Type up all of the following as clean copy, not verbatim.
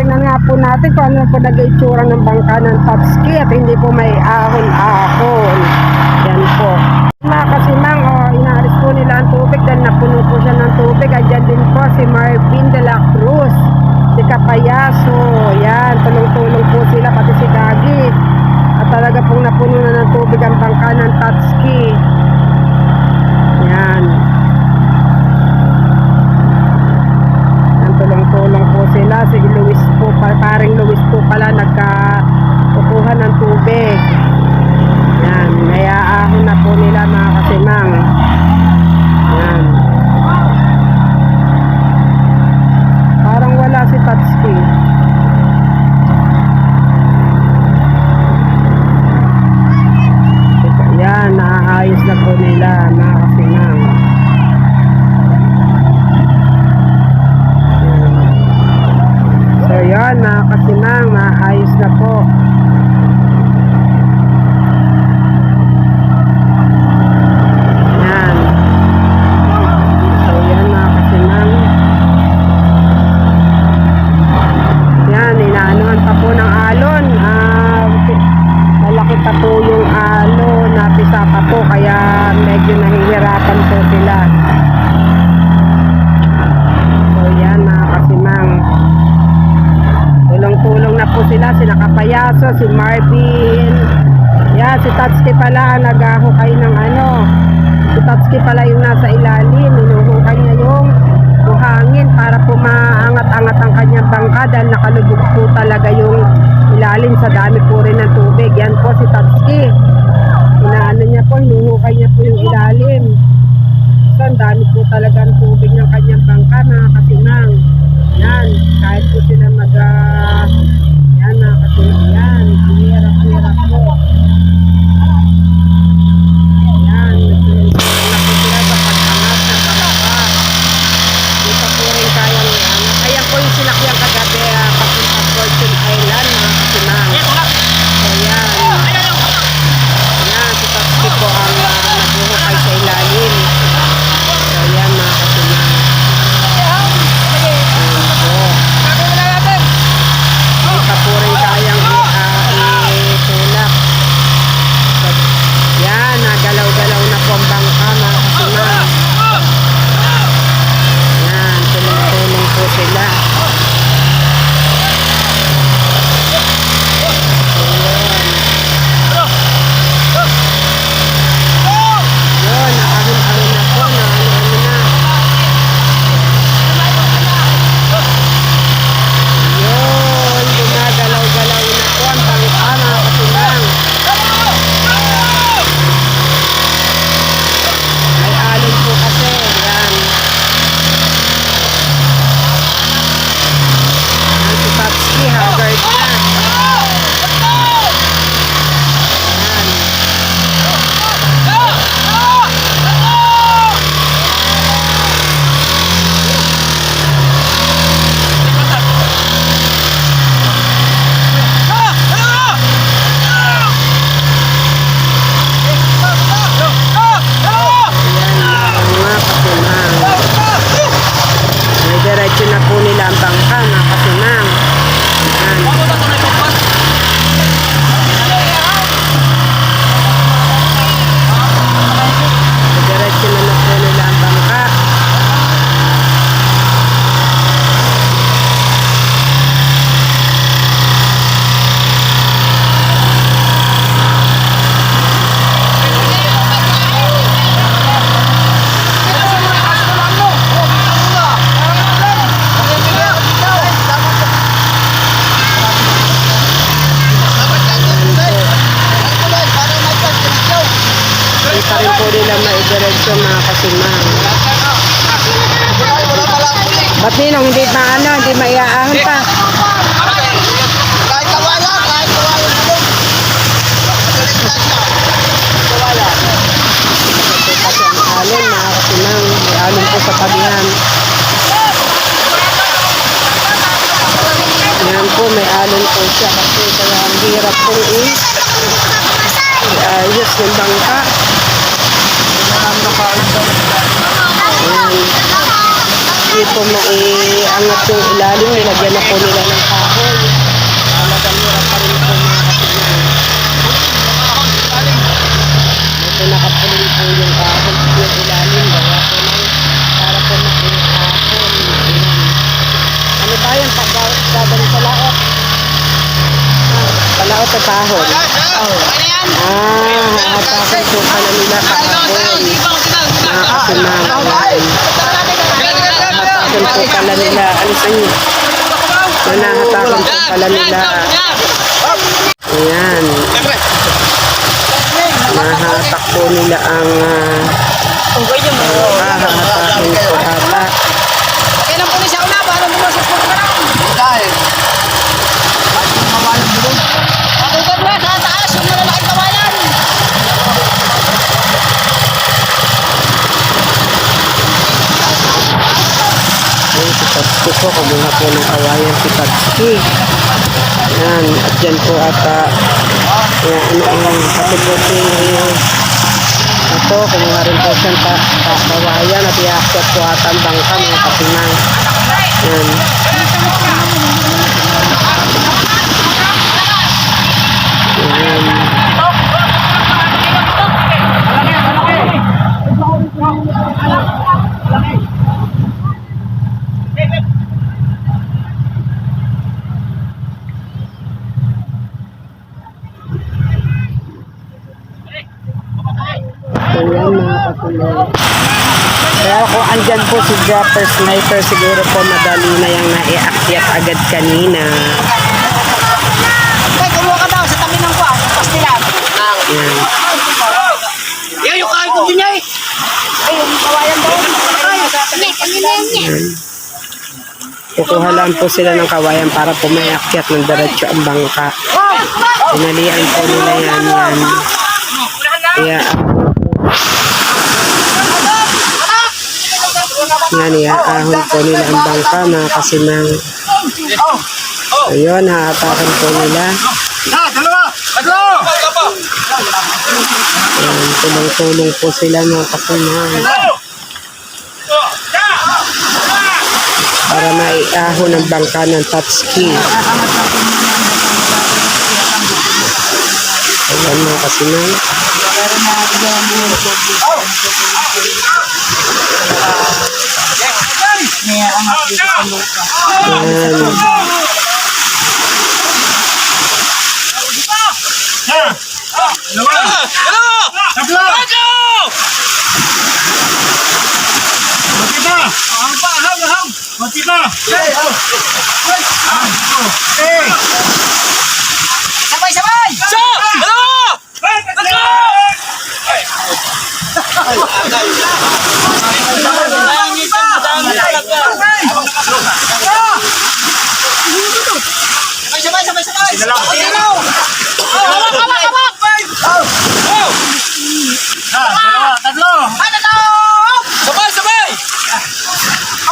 tingnan nga po natin kung ano po nag-itsura ng bangka ng Tatsuki at hindi po may ahon-ahon. Yan po. Mga kasimang, inaalis po nila ang tubig dahil napuno po siya ng tubig. Andyan din po si Marvin de la Cruz, si Kapayaso. Yan, tulong-tulong po sila, pati si Gagi. At talaga pong napuno na ng tubig ang bangka ng Tatsuki. Yan. Tulong-tulong po sila. Si Luis po, paring Luis po pala nagkakukuha ng tubig. Yan, nayaahon na po nila mga kasimang. Yan. Parang wala si Tatsuki. Yan, naaayos na po nila mga kasimang. So yan mga kasimang, maayos na po. Yan. So yan mga kasimang. Yan, inaanuhan pa po ng alon. Malaki pa po yung alon, napisa pa po, kaya medyo nahihirapan po sila. So yan mga kasimang. Tulong-tulong na po sila, si Nakapayaso, si Marvin. Yan, si Tatsuki pala, naghahukay ng si Tatsuki pala yung nasa ilalim, hinuhukay niya yung buhangin para po maangat-angat ang kanyang bangka dahil nakalubog po talaga yung ilalim sa dami po rin ng tubig. Yan po si Tatsuki. Hinuhukay niya po yung ilalim. So, ang dami po talaga ng tubig ng kanyang bangka, mga kasimang. Yan, kahit po sila yan mga kasimang, yan, hirap po. Yan, nagtulong-tulong na po sila sa pag-angat ng bangka. Di pa po rin kayang ayan po yung sinakyang kagabi papunta Fortune Island mga kasimang. So yan, yan, si Tatsuki po ang naghuhukay sa ilalim. So yan mga kasimang. Kapurin kayang itulak. Yan, nagalaw-galaw na po ang bangka mga kasimang. Yan, tulong-tulong po sila. Yun, ahon-ahon na po na ano na. Yun, gumagalaw-galaw na po ang bangka mga kasimang. May alon po kasi. Yan. Yan si Tatsuki, haggard na. Diretso na po nila ang bangka mga kasimang. Diretso na po nila ang bangka. Pa rin po nila maidiretso mga kasimang. Ba't ninong hindi maiaahon pa? Kahit kawala dito. Kasi ang alon mga kasimang, may alon po sa tabihan. Yan po, may alon po siya kasi kaya ang hirap pong ayos ng bangka. Hindi po maiangat yung ilalim, nilagyan na po nila ng kahoy. dadali sa laot. Palaot at tahon. Hatakin po pala nila kahapon. Mga kasimang. Hatakin po pala nila. Alisan niyo. Nanahatakin po pala nila. Ayan. Nahatak po nila ang hahatakin po ata. Kailan po siya una, paano mo sa po ka lang? Dahil. Matutod mo sa taas, yung malalaking kawayan. Ayan, si Patski po. Kumuha po ng kawayan si Patski. Ayan. At dyan po ata. Ayan, pati po si ito. Kumuha rin po siyang kawayan at iakyat po ata ang bangka mga kasimang. Ayan. Ayan. Ayan mga kasimang. Kaya kung andyan po si Dropper Sniper, siguro po madali na yung naiakyat agad kanina. Ay, kumuha ka daw sa tabi ng kuwan, pastilan. Ayan. Yan, yung kain ko din niya eh. Ay, yung kawayan daw. Ay, kanina yan niya. Ayan. Kukuha lang po sila ng kawayan para po may akyat ng diretso ang bangka. Pinalian po nila yan. Kaya yan, iaahon po nila ang bangka mga kasimang. Ayun, hahatakan po nila. Ayan, tulong-tulong po sila mga kasimang. Para maiahon ang bangka ng Patski. Ayan mga kasimang. Ayan. Sabay-sabay! Sabay-sabay! Tatlo! Sabay-sabay!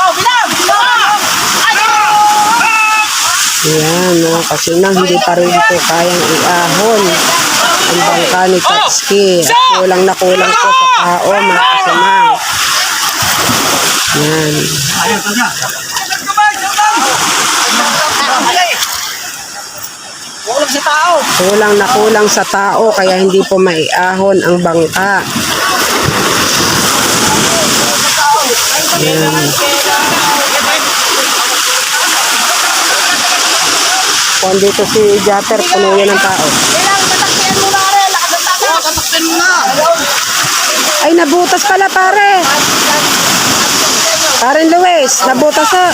Oh, bilang! Ayan mga kasimang, hindi pa rin po kayang iahon ang bangka ni Patski. At kulang na kulang po sa tao mga kasimang. Ayan. Kulang sa tao. Kulang na kulang sa tao kaya hindi po maiahon ang bangka. Ayan. Kung dito si Japper, puno yan ng tao. Bilang, tatakpian mo na rin. Lakas ng tao. Tatakpian mo na. Ay, nabutas pala pare. Paren Luis, nabutas na.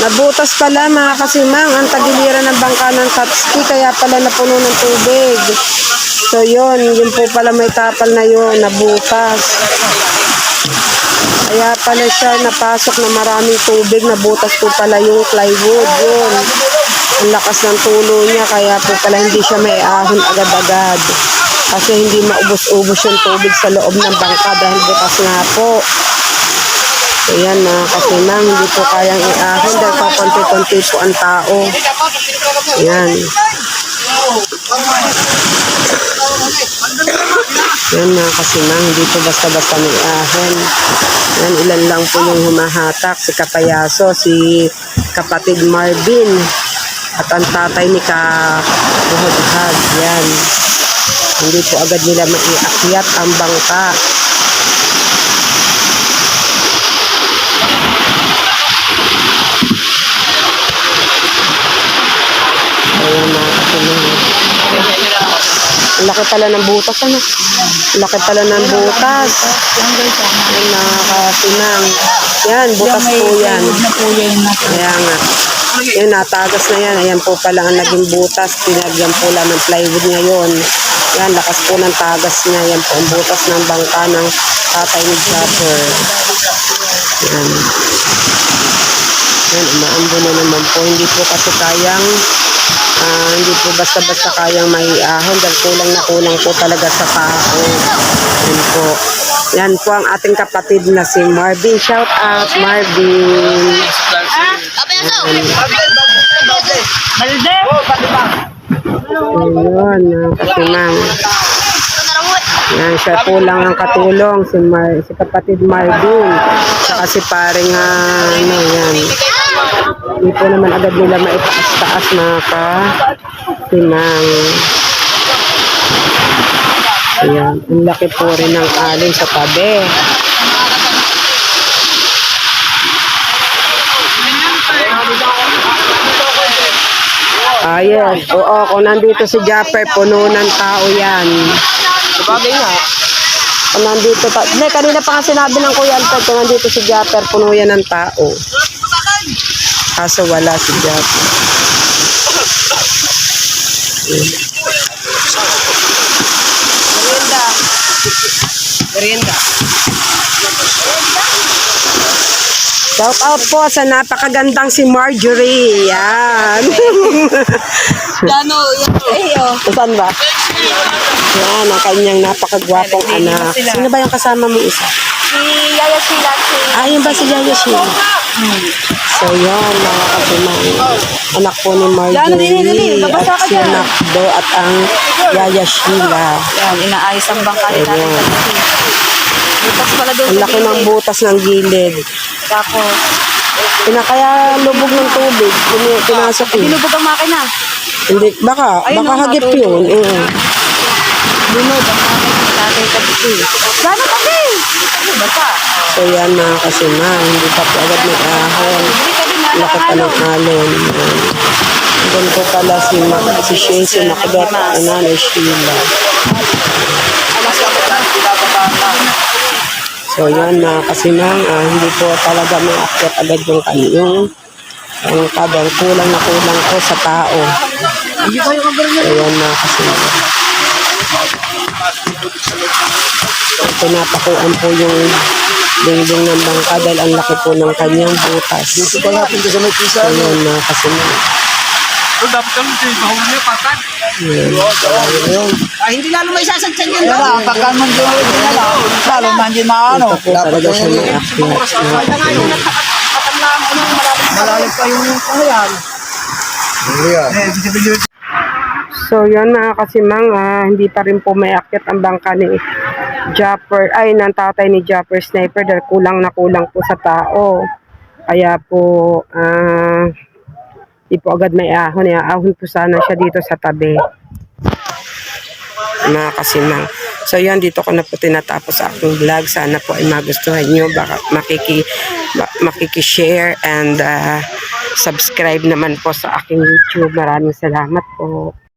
Nabutas pala mga kasimang ang tagiliran ng bangka ng Patski kaya pala napuno ng tubig. So yun po pala may tapal na yun, nabutas. Kaya pala siya napasok na maraming tubig, nabutas po pala yung plywood yun. Ang lakas ng tulo niya kaya po pala hindi siya may ahon agad-agad. Kasi hindi maubos-ubos yung tubig sa loob ng bangka dahil butas nga po. Ayan mga kasimang, hindi po kayang iahon dahil pa konti-konti po ang tao. Ayan. Ayan mga kasimang, hindi po basta-basta may ahon. Ayan, ilan lang po yung humahatak. Si Kapayaso, si kapatid Marvin, at ang tatay ni Kahuhad. Yan. Hindi po agad nila maiakyat ang bangka. Laki pala ng butas, ano? Laki pala ng butas. Ay, nakakasinang. Yan, butas po yan. Kaya nga. Yan, natagas na yan. Ayan po pala ang naging butas. Pinagyan po lang ng plywood ngayon. Yan, lakas po ng tagas niya. Yan po ang butas ng bangka ng tatay ni Japper. Yan. Yan, umaambo na naman po. Hindi po kasi kayang, hindi po basta-basta kayang maiahon dahil kulang po talaga sa tao. Yan po. Yan po ang ating kapatid na si Marvin. Shout out, Marvin. Ayun, kasimang. Yan, siya po lang ang katulong, si kapatid Marvin. Saka si paring, ano, yan. Hindi po naman agad nila maitaas-taas mga kasimang. Ayan, ang laki po rin ng alon sa tabi. Yes. Oo, kung nandito si Japper, puno ng tao yan. Sabagay nga. Kung nandito, kanina pa nga sinabi ng Kuya Alfred, kung nandito si Japper, puno yan ng tao. Kaso wala si Japper. Merienda. Shout out po sa napakagandang si Marjorie. Yan. Saan ba? Yan, ang kanyang napakagwapong anak. Sino ba yung kasama mo isa? Si Yaya Sheila. Yun ba si Yaya Sheila? So yan, mga kasimang. Anak po ni Marjorie at si anak do at ang Yaya Sheila. Yan, inaayos ang bangka ni natin. Butas pala doon. Ang laki ng butas ng gilid. Tapos, Kaya lubog ng tubig. Pinasok yun. binubog ang makina. Hindi, baka hagip yun. Lunod ang makina ni tatay kasi. Gano'n kasi? Ano ba pa? So yan mga kasimang, hindi pa po agad mag-ahon. Laki pa ng alon. Doon po pala si Shensi nakagat ang nanay Sheila. So yan mga kasimang, hindi po talaga maakyat agad yung kanyang ang kabang kulang po sa tao. So yan mga kasimang. Pinapakuan po yung dingding ng bangka dahil ang laki po ng kanyang butas. Dito pa natin sa may pisa. Ayan mga kasimang. Dapat kami ito, mahuli niya patag. Hindi lalo may sasagsan yan. Wala, pagka man din lalo man din maano. Ito po talaga siya may akyat. Malalim pa yung kahayan. So yun mga kasimang, hindi pa rin po may akyat ang bangka ni Japper, ng tatay ni Japper Sniper dahil kulang po sa tao. Kaya po, di po agad may ahon. Ahon po sana siya dito sa tabi. Mga kasimang. So yun, dito ko na po tinatapos sa aking vlog. Sana po ay magustuhan nyo. Baka makikishare and subscribe naman po sa aking YouTube. Maraming salamat po.